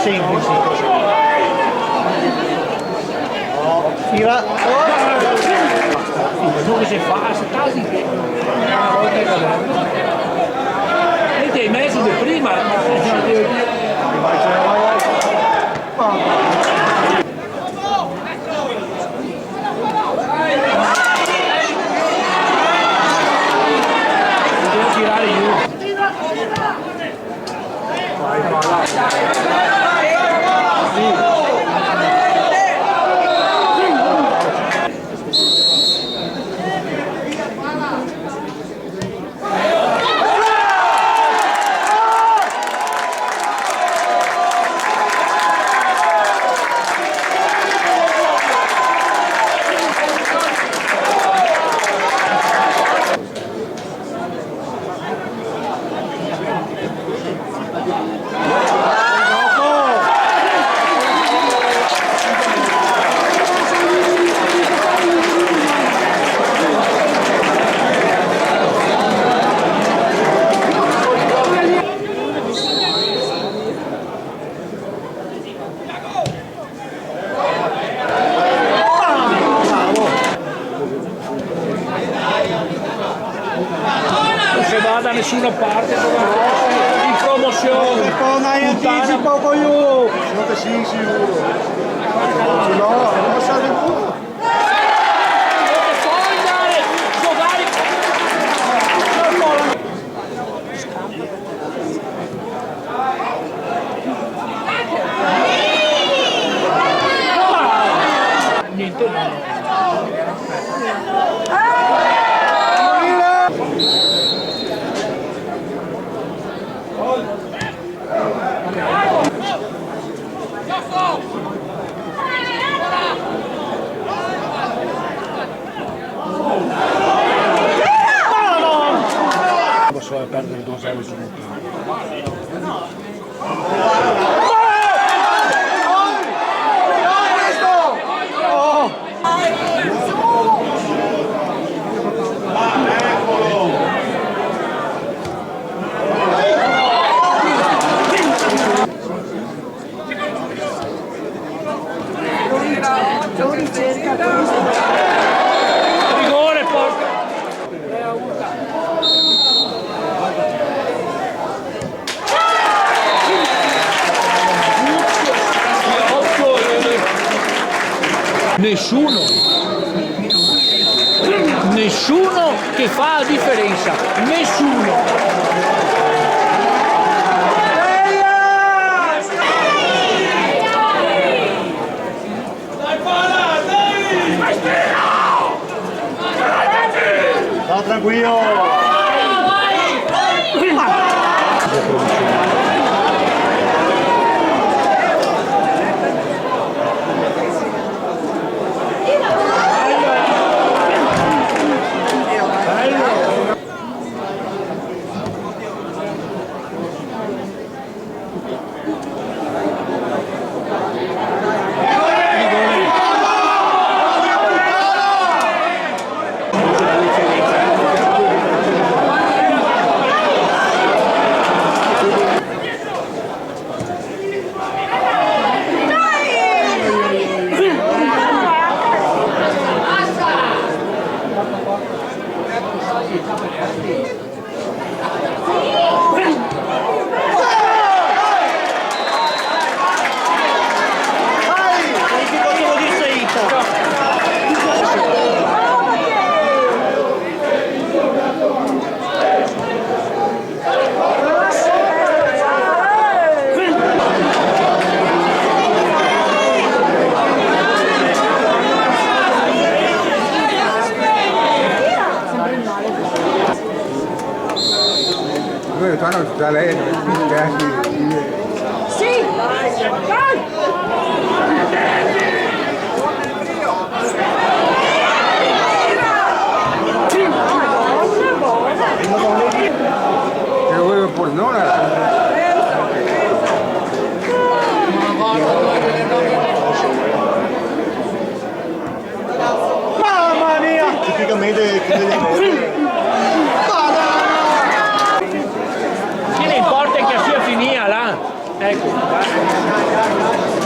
semplici. Tira. Non che si fa, si casi che e hai messo di prima. Devo tirare giù. Da nessuna parte in promozione Con anticipo con io. Sono che sì, sicuro. No, non passate un po'. Niente. Posso perdere 2-0 su un Rigore, porca! Nessuno che fa la differenza, nessuno. No, tranquillo. Noi fanno da lei, sì, dai! che lo volevo pure non era. Mamma mia! Tipicamente Che ne importa che sia finita là? ecco.